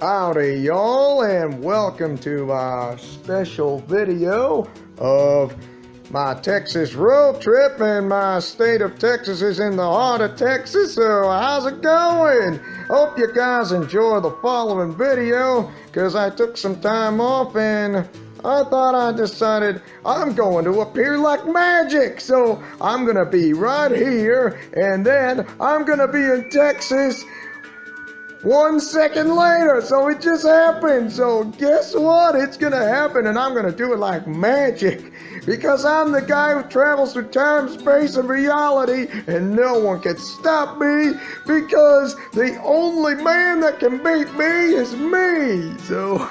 Howdy y'all, and welcome to my special video of my Texas road trip. And my state of Texas is in the heart of Texas, so how's it going? Hope you guys enjoy the following video, because I took some time off and I decided I'm going to appear like magic. So I'm gonna be right here, and then I'm gonna be in Texas 1 second later. So it just happened. So guess what? It's gonna happen, and I'm gonna do it like magic, because I'm the guy who travels through time, space, and reality, and no one can stop me, because the only man that can beat me is me. So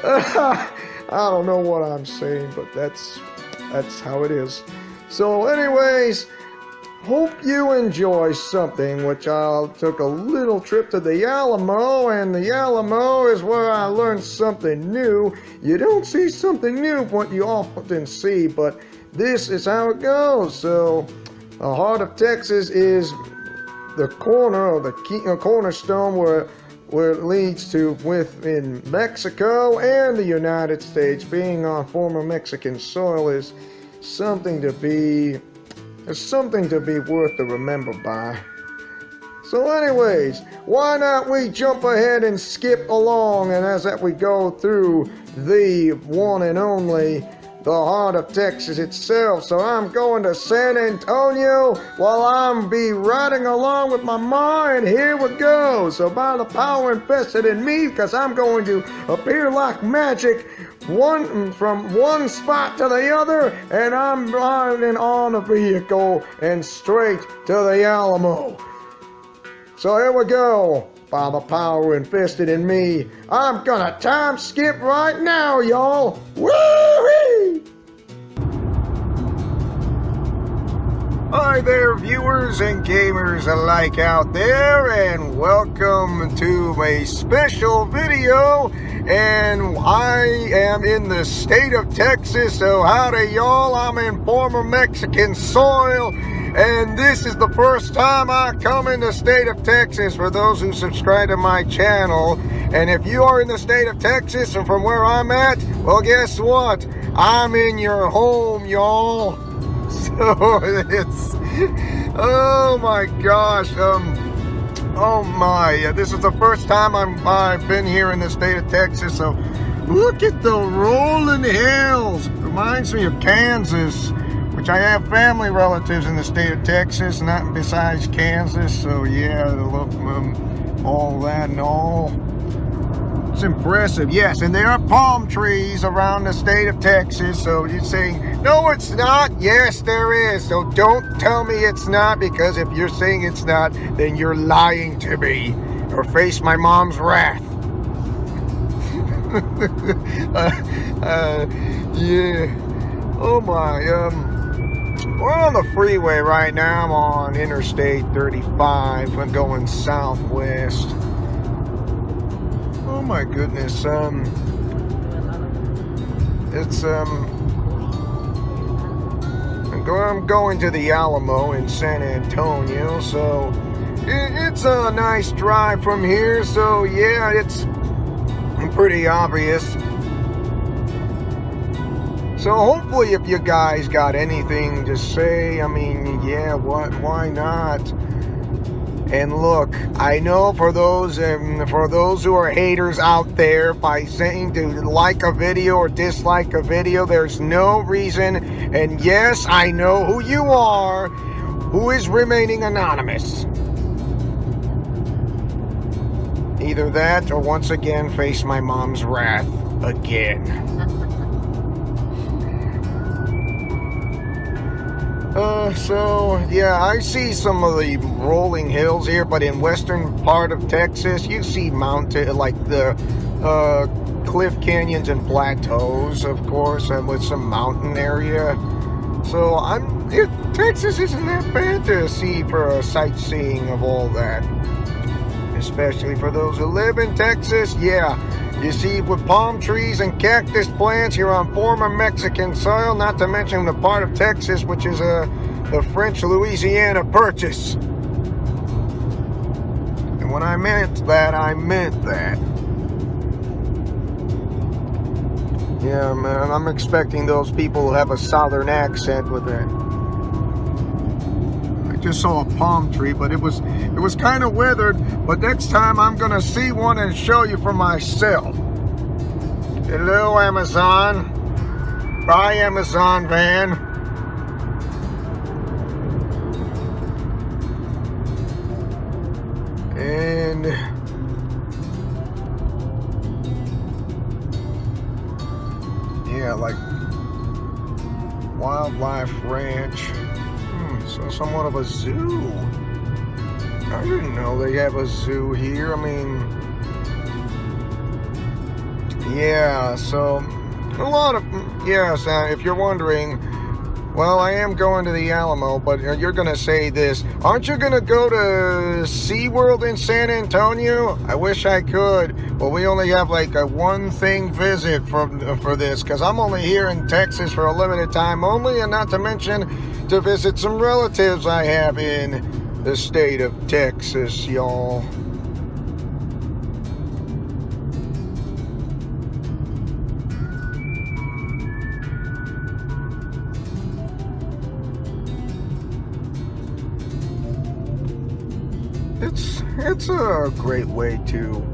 I don't know what I'm saying, but that's how it is. So anyways, hope you enjoy something, which I took a little trip to the Alamo, and the Alamo is where I learned something new. You don't see something new, what you often see, but this is how it goes. So the heart of Texas is the corner, or the cornerstone where it leads to within Mexico and the United States. Being on former Mexican soil is something to be worth to remember by. So anyways, why not we jump ahead and skip along, and as that we go through the one and only, the heart of Texas itself. So I'm going to San Antonio while I'm be riding along with my ma, and here we go. So by the power invested in me, because I'm going to appear like magic, from one spot to the other, and I'm riding on a vehicle and straight to the Alamo. So here we go. By the power invested in me, I'm gonna time skip right now, y'all. Woo-wee! Hi there, viewers and gamers alike out there, and welcome to a special video. And I am in the state of Texas, so howdy y'all. I'm in former Mexican soil, and this is the first time I come in the state of Texas, for those who subscribe to my channel. And if you are in the state of Texas and from where I'm at, well, guess what? I'm in your home, y'all. So it's, oh my gosh, oh my, this is the first time I've been here in the state of Texas. So look at the rolling hills. Reminds me of Kansas, which I have family relatives in the state of Texas, not besides Kansas. So yeah, look, all that and all. It's impressive, yes. And there are palm trees around the state of Texas. So you say, no, it's not. Yes, there is. So don't tell me it's not, because if you're saying it's not, then you're lying to me, or face my mom's wrath. Yeah. Oh my. We're on the freeway right now. I'm on Interstate 35. I'm going southwest. Oh my goodness. I'm going to the Alamo in San Antonio, so it's a nice drive from here. So yeah, it's pretty obvious. So hopefully, if you guys got anything to say, I mean, yeah, why not? And look, I know for those who are haters out there, by saying to like a video or dislike a video, there's no reason. And yes, I know who you are, who is remaining anonymous. Either that, or once again face my mom's wrath again. So yeah, I see some of the rolling hills here, but in western part of Texas, you see mountain, like the cliff canyons and plateaus, of course, and with some mountain area. So Texas isn't that bad to see for a sightseeing of all that, especially for those who live in Texas. Yeah. You see, with palm trees and cactus plants, you're on former Mexican soil, not to mention the part of Texas which is the French Louisiana Purchase. And when I meant that, I meant that. Yeah, man, I'm expecting those people to have a southern accent with that. I just saw a palm tree, but it was kind of withered. But next time I'm gonna see one and show you for myself. Hello, Amazon. Bye, Amazon van. And yeah, like Wildlife Ranch. So somewhat of a zoo. I didn't know they have a zoo here. I mean, yeah, so a lot of, yes, if you're wondering, well, I am going to the Alamo, but you're going to say this. Aren't you going to go to SeaWorld in San Antonio? I wish I could. Well, we only have like a one-thing visit for this, because I'm only here in Texas for a limited time only, and not to mention to visit some relatives I have in the state of Texas, y'all. It's a great way to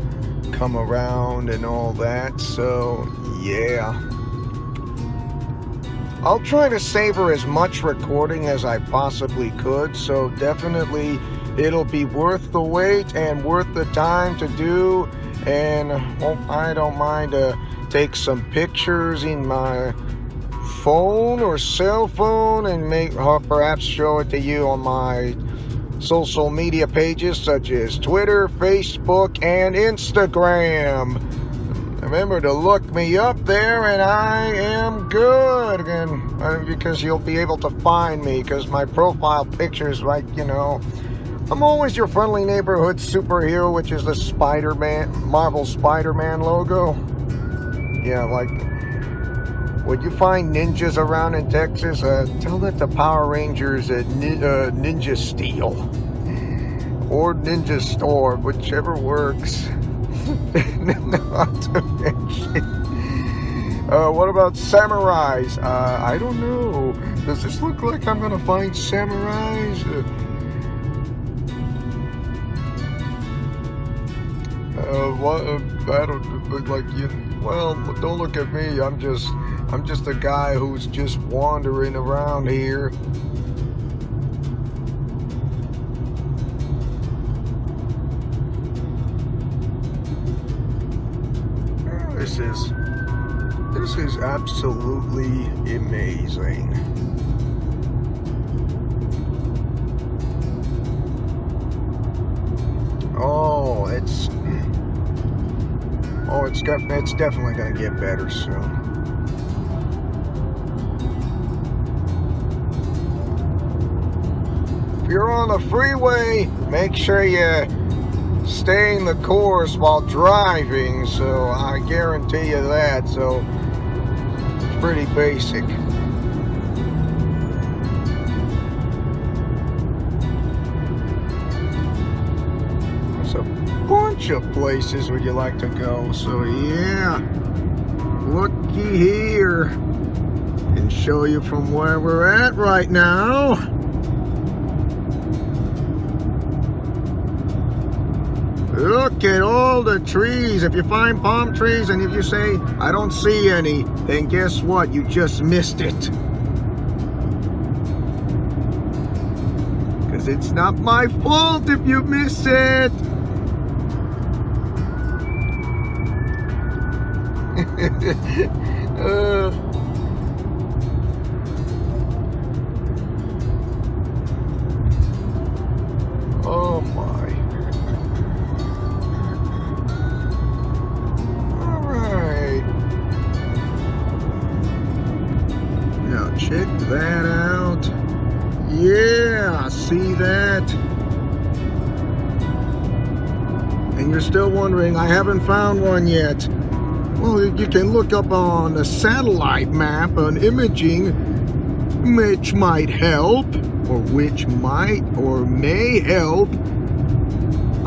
come around and all that, so yeah. I'll try to savor as much recording as I possibly could, so definitely it'll be worth the wait and worth the time to do, and well, I don't mind to take some pictures in my phone or cell phone and perhaps show it to you on my social media pages such as Twitter, Facebook, and Instagram. Remember to look me up there, and I am good again, because you'll be able to find me, because my profile picture is like, you know, I'm always your friendly neighborhood superhero, which is the Marvel Spider-Man logo. Yeah, like, would you find ninjas around in Texas? Tell that to Power Rangers at Ninja Steel or Ninja Storm, whichever works. Not to mention, what about samurais? I don't know. Does this look like I'm gonna find samurais? I don't look like you. Well, don't look at me. I'm just a guy who's just wandering around here. This is absolutely amazing. It's definitely gonna get better soon. If you're on the freeway, make sure you stay in the course while driving, so I guarantee you that. So it's pretty basic. There's a bunch of places where you like to go, so yeah, looky here and show you from where we're at right now. Look at all the trees. If you find palm trees and if you say, I don't see any, then guess what? You just missed it. Because it's not my fault if you miss it. Oh my. Check that out. Yeah, see that? And you're still wondering, I haven't found one yet. Well, you can look up on the satellite map on imaging, which might help, or which might or may help.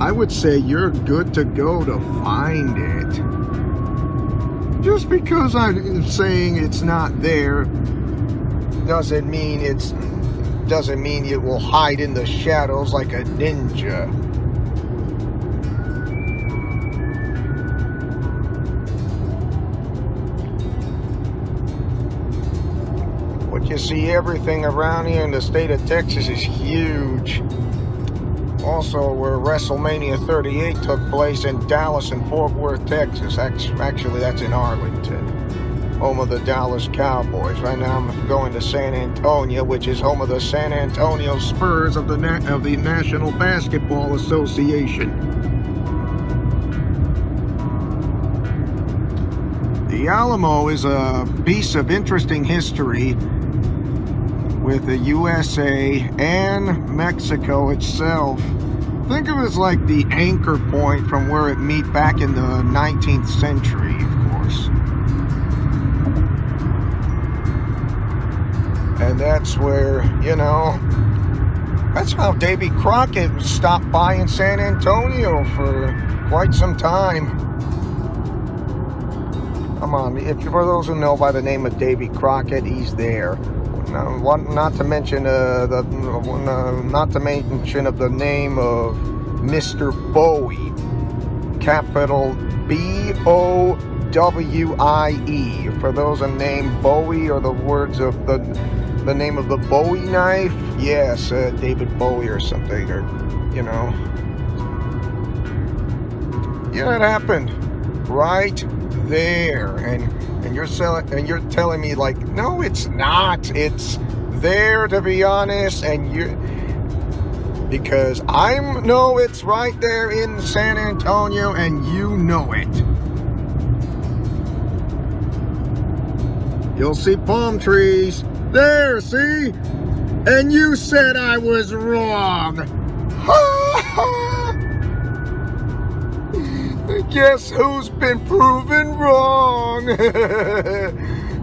I would say you're good to go to find it. Just because I'm saying it's not there doesn't mean it will hide in the shadows like a ninja. What you see, everything around here in the state of Texas is huge. Also, where WrestleMania 38 took place in Dallas and Fort Worth, Texas. Actually, that's in Arlington, home of the Dallas Cowboys. Right now, I'm going to San Antonio, which is home of the San Antonio Spurs of the National Basketball Association. The Alamo is a piece of interesting history with the USA and Mexico itself. Think of it as like the anchor point from where it meet back in the 19th century, of course. And that's where, you know, that's how Davy Crockett stopped by in San Antonio for quite some time. Come on, for those who know by the name of Davy Crockett, he's there. Not to mention of the name of Mr. Bowie, capital B-O-W-I-E. For those named Bowie, or the words of the name of the Bowie knife, yes, David Bowie or something, or you know, yeah, it happened right there, and you're telling me like, no, it's not. It's there, to be honest, because no, it's right there in San Antonio, and you know it. You'll see palm trees there, see? And you said I was wrong. Guess who's been proven wrong?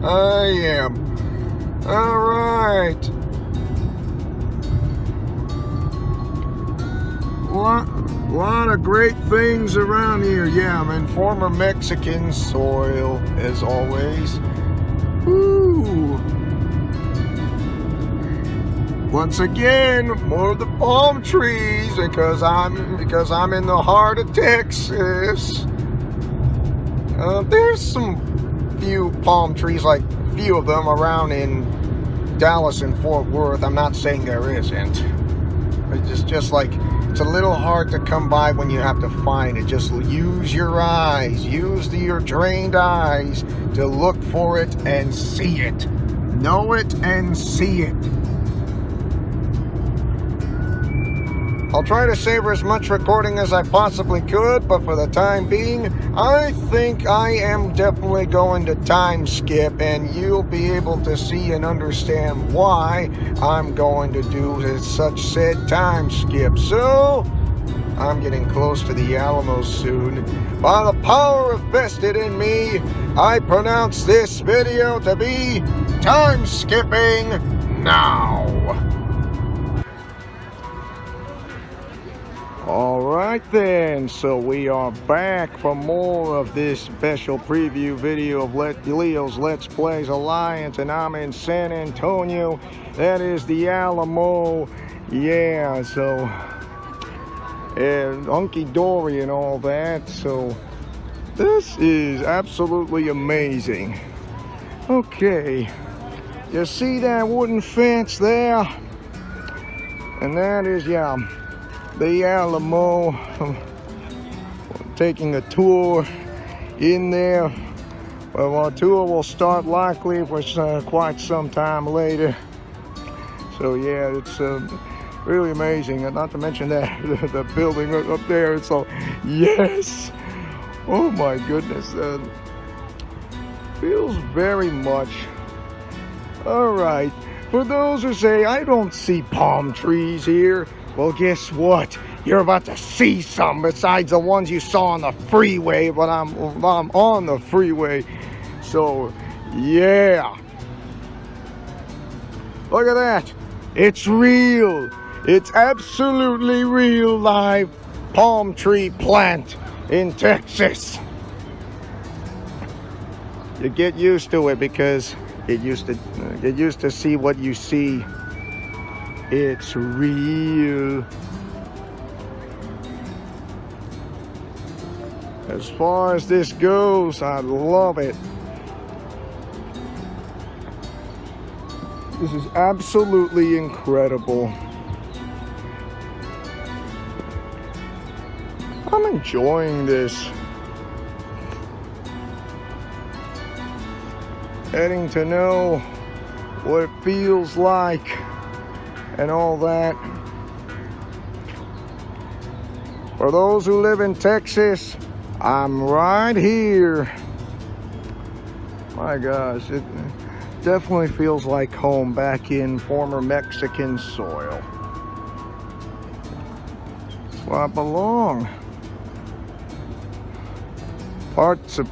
I am. All right. Lot of great things around here. Yeah, I'm in former Mexican soil, as always. Woo. Once again, more of the palm trees, because I'm in the heart of Texas. There's some few palm trees, like few of them around in Dallas and Fort Worth. I'm not saying there isn't. It's just like, it's a little hard to come by when you have to find it. Just use your eyes, use your trained eyes to look for it and see it. Know it and see it. I'll try to savor as much recording as I possibly could, but for the time being, I think I am definitely going to time skip, and you'll be able to see and understand why I'm going to do such said time skip. So, I'm getting close to the Alamo soon. By the power vested in me, I pronounce this video to be time skipping now. Alright then, so we are back for more of this special preview video of Leo's Let's Plays Alliance, and I'm in San Antonio. That is the Alamo. Yeah, so hunky-dory and all that, so this is absolutely amazing. Okay, you see that wooden fence there? And that is, yeah, the Alamo. Taking a tour in there. Well, our tour will start likely for quite some time later. So yeah, it's really amazing. And not to mention that the building up there. It's all, yes. Oh my goodness. Feels very much. All right. For those who say I don't see palm trees here, well, guess what? You're about to see some besides the ones you saw on the freeway, but I'm on the freeway. So, yeah. Look at that. It's real. It's absolutely real live palm tree plant in Texas. You get used to it because get used to see what you see. It's real. As far as this goes, I love it. This is absolutely incredible. I'm enjoying this. Getting to know what it feels like and all that. For those who live in Texas, I'm right here. My gosh, it definitely feels like home back in former Mexican soil. That's where I belong. Parts of,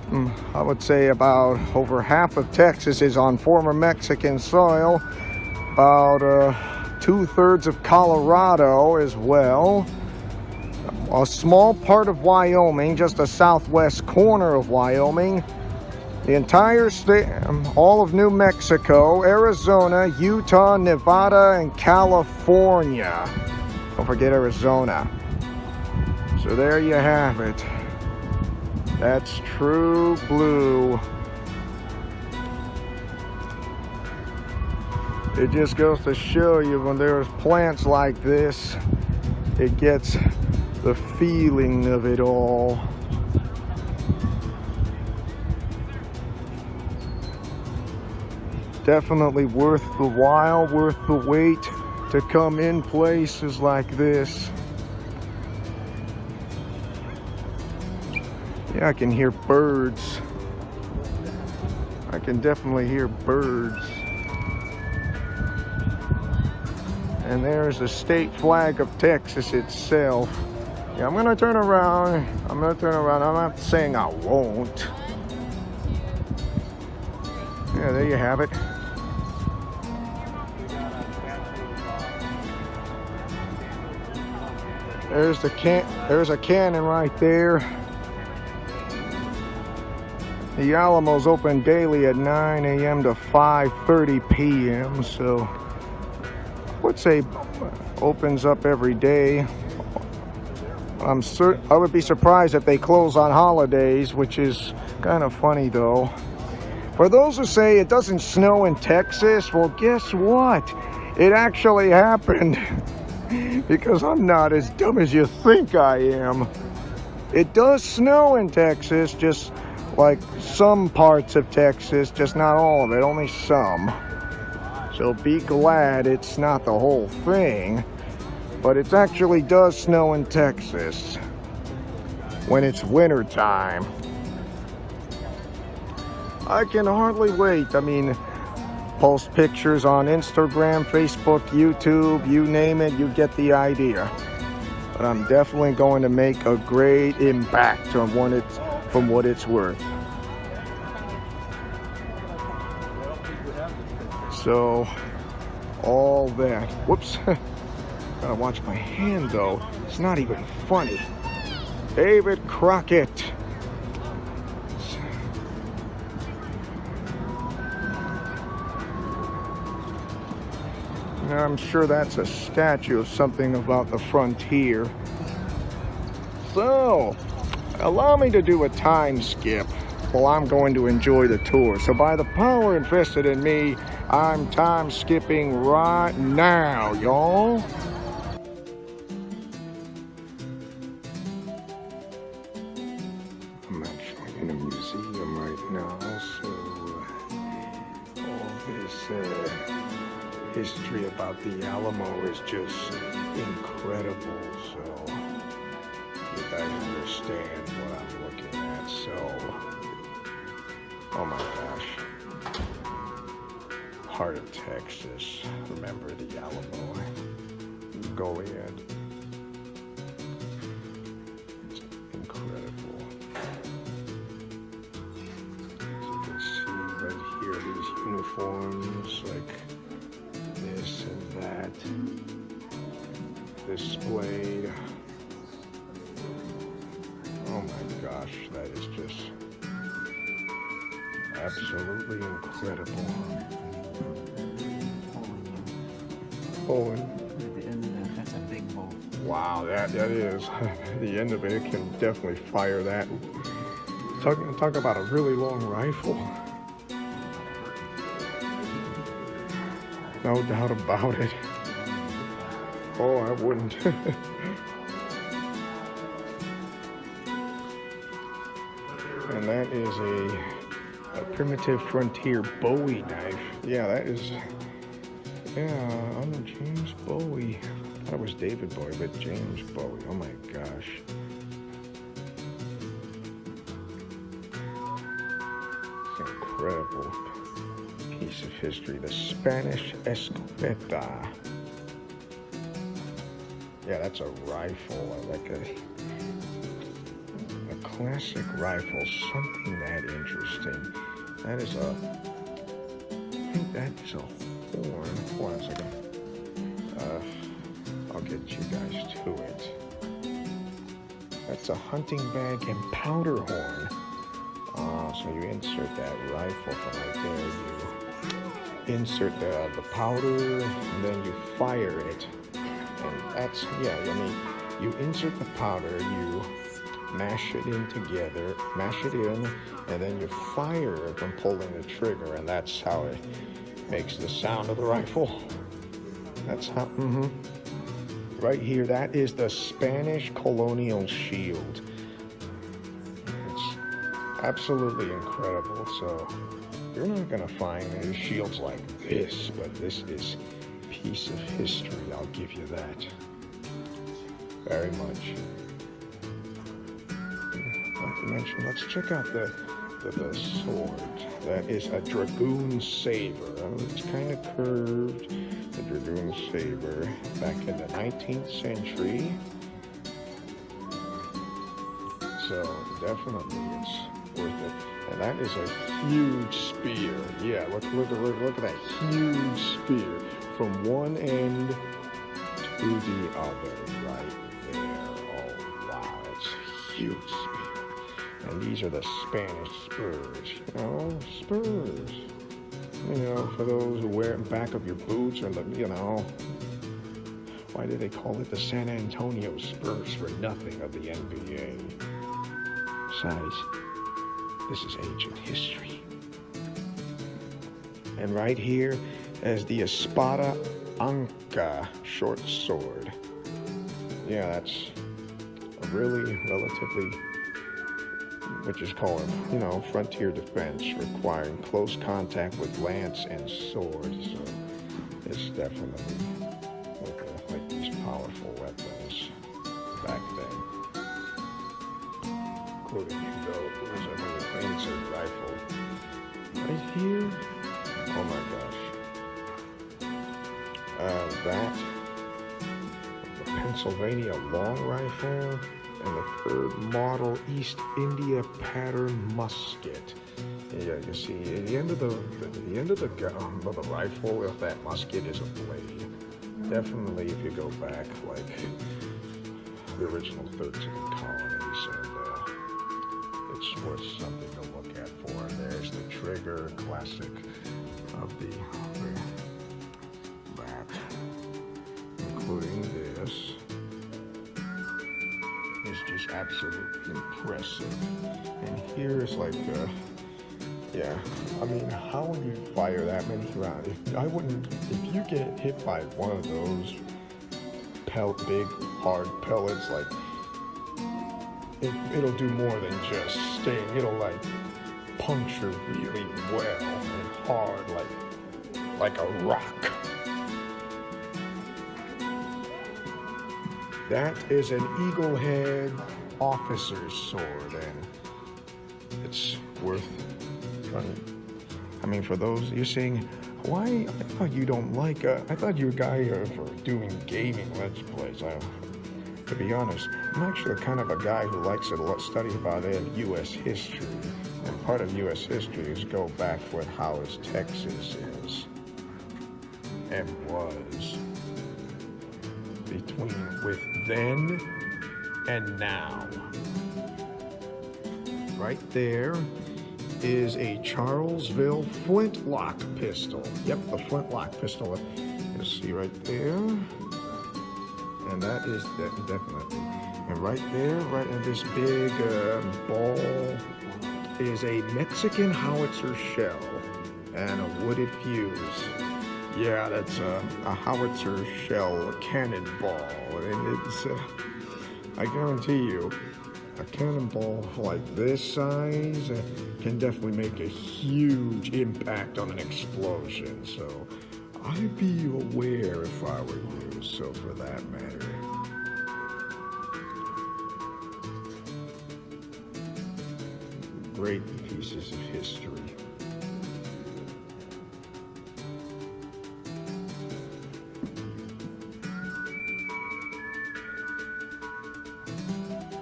I would say about over half of Texas is on former Mexican soil. About 2/3 of Colorado as well. A small part of Wyoming, just the southwest corner of Wyoming. The entire state, all of New Mexico, Arizona, Utah, Nevada, and California. Don't forget Arizona. So there you have it. That's true blue. It just goes to show you when there's plants like this, it gets the feeling of it all. Definitely worth the while, worth the wait to come in places like this. Yeah, I can hear birds. I can definitely hear birds. And there's the state flag of Texas itself. Yeah, I'm gonna turn around. I'm not saying I won't. Yeah, there you have it. There's a cannon right there. The Alamo's open daily at 9 a.m. to 5:30 p.m. So I would say opens up every day. I would be surprised if they close on holidays, which is kind of funny though. For those who say it doesn't snow in Texas, well, guess what? It actually happened. Because I'm not as dumb as you think I am. It does snow in Texas, just like some parts of Texas, just not all of it, only some. So be glad it's not the whole thing. But it actually does snow in Texas when it's winter time. I can hardly wait. I mean, post pictures on Instagram, Facebook, YouTube, you name it, you get the idea. But I'm definitely going to make a great impact on from what it's worth. So, all that. Whoops. Gotta watch my hand though. It's not even funny. David Crockett. I'm sure that's a statue of something about the frontier. So, allow me to do a time skip while I'm going to enjoy the tour. So by the power invested in me, I'm time skipping right now, y'all. I'm actually in a museum right now, so all this history about the Alamo is just incredible, so you guys understand what I'm looking at. So, oh my gosh, heart of Texas, remember the Alamo, Goliad, it's incredible. So you can see right here these uniforms, like this and that displayed. gosh, that is just absolutely incredible. Oh, At the end of that, that's a big bolt. wow, that is. The end of it can definitely fire that. Talk about a really long rifle. No doubt about it. Oh, I wouldn't. And that is a primitive frontier Bowie knife. Yeah, that is. Yeah, under James Bowie. I thought it was David Bowie, but James Bowie. Oh my gosh. It's an incredible piece of history. The Spanish Escopeta. Yeah, that's a rifle. Like a classic rifle. Something that interesting. That is I think that's a horn. Hold on a second. I'll get you guys to it. That's a hunting bag and powder horn. So you insert that rifle from right there. You insert the powder, and then you fire it. And that's, yeah, I mean, you insert the powder, you mash it in together, mash it in, and then you fire it from pulling the trigger, and that's how it makes the sound of the rifle. That's how, Right here, that is the Spanish colonial shield. It's absolutely incredible. So you're not gonna find shields like this, but this is a piece of history, I'll give you that. Very much. Not to mention, let's check out the sword. That is a dragoon saber. It's kind of curved. The dragoon saber back in the 19th century. So definitely it's worth it. And that is a huge spear. Yeah, look at that huge spear from one end to the other right there. Oh wow, it's a huge spear. And these are the Spanish spurs. You know, spurs. You know, for those who wear it in the back of your boots, or the, you know, why do they call it the San Antonio Spurs for nothing of the NBA? Besides, this is ancient history. And right here is the Espada Anca short sword. Yeah, that's a really relatively, which is called, you know, frontier defense, requiring close contact with lance and sword. So it's definitely like these powerful weapons back then, including the Queensland rifle. Right here, oh my gosh, that, the Pennsylvania long rifle, and the third model East India pattern musket. Yeah, you see, at the end of the rifle of that musket is a blade. Definitely, if you go back like the original 13 colonies, and it's worth something to look at for. And there's the trigger, classic of that, including this. It's just absolutely impressive. And here's like, yeah, I mean, how would you fire that many rounds? If you get hit by one of those big, hard pellets, like, it'll do more than just sting. It'll like puncture really well and hard, like a rock. That is an Eaglehead officer's sword, and it's worth trying. I mean, for those, you're saying, why? I thought you don't like, I thought you're a guy for doing gaming Let's Plays. To be honest, I'm actually kind of a guy who likes to study about U.S. history. And part of U.S. history is go back with how Texas is and was. With then and now. right there is a Charlesville flintlock pistol. Yep, the flintlock pistol. You see right there. And that is definitely. And right there, right in this big ball, is a Mexican howitzer shell and a wooded fuse. Yeah, that's a howitzer shell, a cannonball. And it's, I guarantee you, a cannonball like this size can definitely make a huge impact on an explosion. So I'd be aware if I were you, so for that matter. Great pieces of history.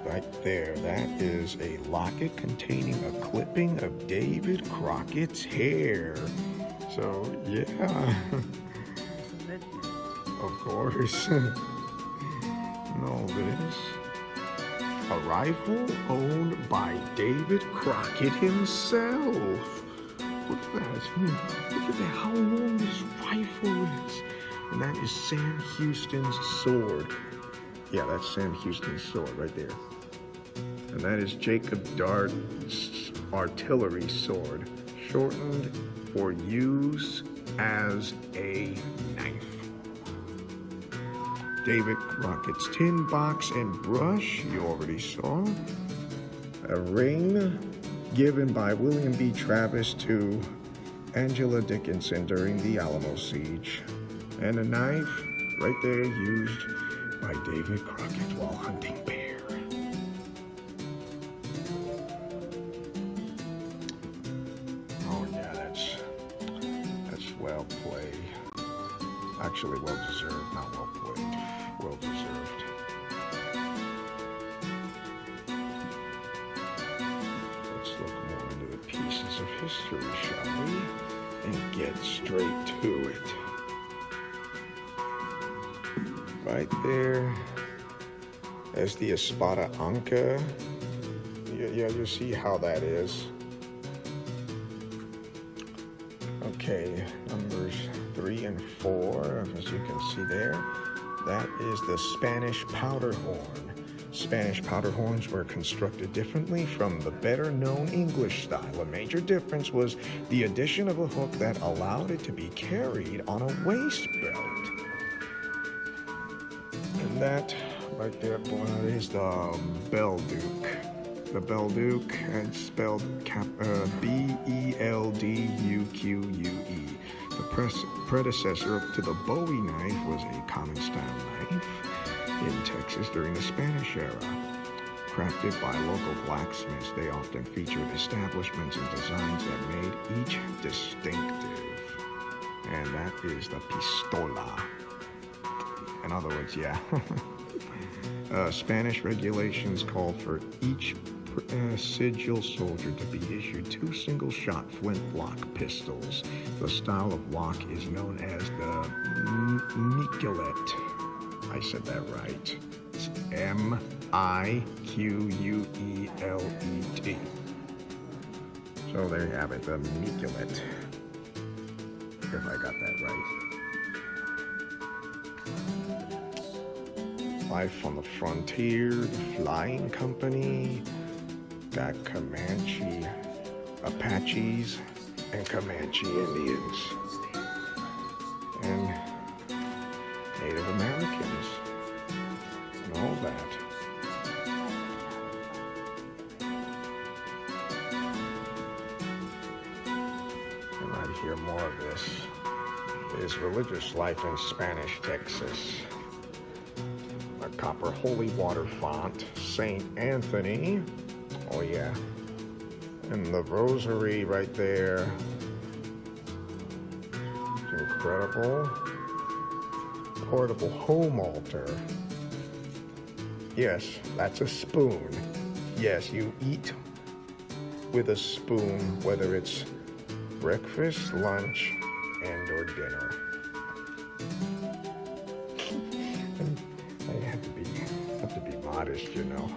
Right there, that is a locket containing a clipping of David Crockett's hair. So, yeah, of course. Know this. A rifle owned by David Crockett himself. Look at that. Look at that, how long this rifle is. And that is Sam Houston's sword. Yeah, that's Sam Houston's sword right there. And that is Jacob Dart's artillery sword, shortened for use as a knife. David Crockett's tin box and brush, you already saw. A ring given by William B. Travis to Angela Dickinson during the Alamo siege. And a knife right there used by David Crockett while hunting bear. Oh yeah, that's well played. Actually well deserved, not well played. Well deserved. Let's look more into the pieces of history, shall we? And get straight to it. Right there, there's the Espada Anca. Yeah, you see how that is. Okay, numbers 3 and 4, as you can see there. That is the Spanish powder horn. Spanish powder horns were constructed differently from the better-known English style. A major difference was the addition of a hook that allowed it to be carried on a waist belt. And that right there, boy, is the Belduke. The Belduke, and spelled B-E-L-D-U-Q-U-E. The predecessor to the Bowie knife was a common style knife in Texas during the Spanish era. Crafted by local blacksmiths, they often featured establishments and designs that made each distinctive. And that is the pistola. In other words, yeah. Spanish regulations called for each sigil soldier to be issued 2 single-shot flintlock pistols. The style of lock is known as the miquelet. I said that right. It's M-I-Q-U-E-L-E-T. So there you have it, the miquelet. If I got that right. Life on the Frontier, the Flying Company, got Comanche, Apaches, and Comanche Indians, and Native Americans, and all that. And right here, more of this is religious life in Spanish Texas. A copper holy water font, St. Anthony. Oh yeah. And the rosary right there. It's incredible. Portable home altar. Yes, that's a spoon. Yes, you eat with a spoon, whether it's breakfast, lunch, and or dinner. I have to be modest, you know.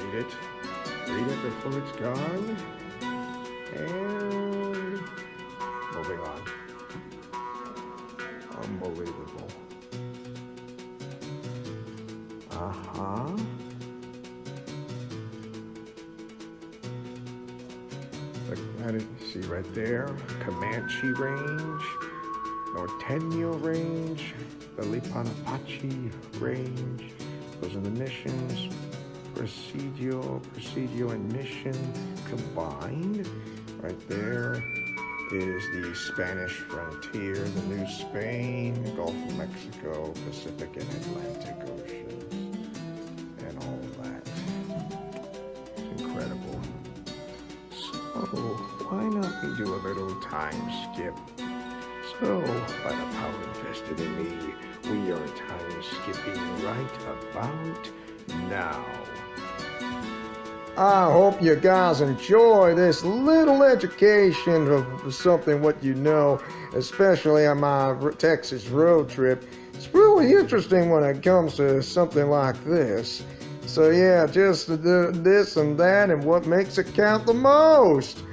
read it. Read it before it's gone. And moving on. Unbelievable. Look at it, see right there, Comanche Range, Norteño Range, the Lipanapatchi Range. Those are the missions. Presidio and Mission combined. Right there is the Spanish frontier, the New Spain, Gulf of Mexico, Pacific and Atlantic Oceans, and all of that. It's incredible. So, why not we do a little time skip? So, by the power invested in me, we are time skipping right about now. I hope you guys enjoy this little education of something what you know, especially on my Texas road trip. It's really interesting when it comes to something like this. So yeah, just this and that and what makes it count the most.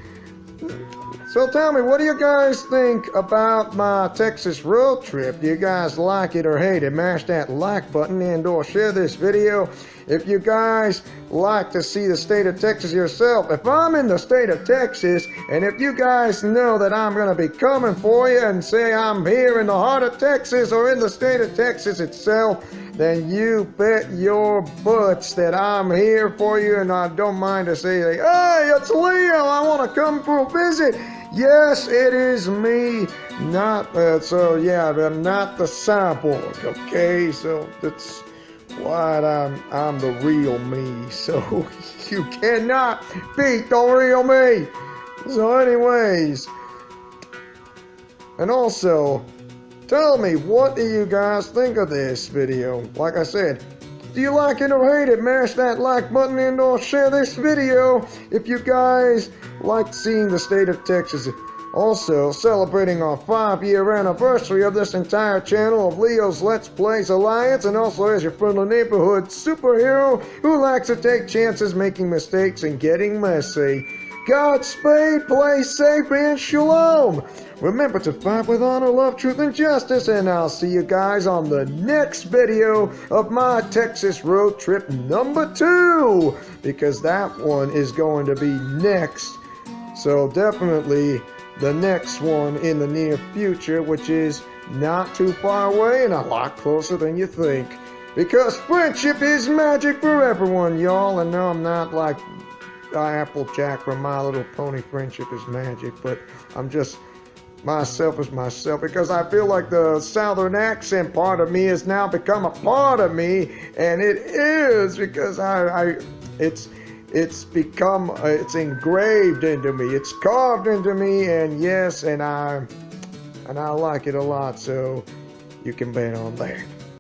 So tell me, what do you guys think about my Texas road trip? Do you guys like it or hate it? Mash that like button and or share this video if you guys like to see the state of Texas yourself. If I'm in the state of Texas, and if you guys know that I'm going to be coming for you and say I'm here in the heart of Texas or in the state of Texas itself, then you bet your butts that I'm here for you, and I don't mind to say, hey, it's Leo, I want to come for a visit. Yes, it is me, not, but not the cyborg, okay? So that's what I'm the real me, so you cannot beat the real me. So anyways, and also, tell me, what do you guys think of this video? Like I said, do you like it or hate it? Mash that like button and or share this video if you guys like seeing the state of Texas. Also, celebrating our 5-year anniversary of this entire channel of Leo's Let's Plays Alliance, and also as your friendly neighborhood superhero who likes to take chances, making mistakes, and getting messy. Godspeed, play safe, and shalom! Remember to fight with honor, love, truth, and justice, and I'll see you guys on the next video of my Texas road trip number 2, because that one is going to be next. So definitely the next one in the near future, which is not too far away and a lot closer than you think. Because friendship is magic for everyone, y'all. And no, I'm not like Applejack from My Little Pony. Friendship is magic, but I'm just myself as myself, because I feel like the southern accent part of me has now become a part of me, and it is because it's become, it's engraved into me, it's carved into me, and yes, and I like it a lot, so you can bet on that.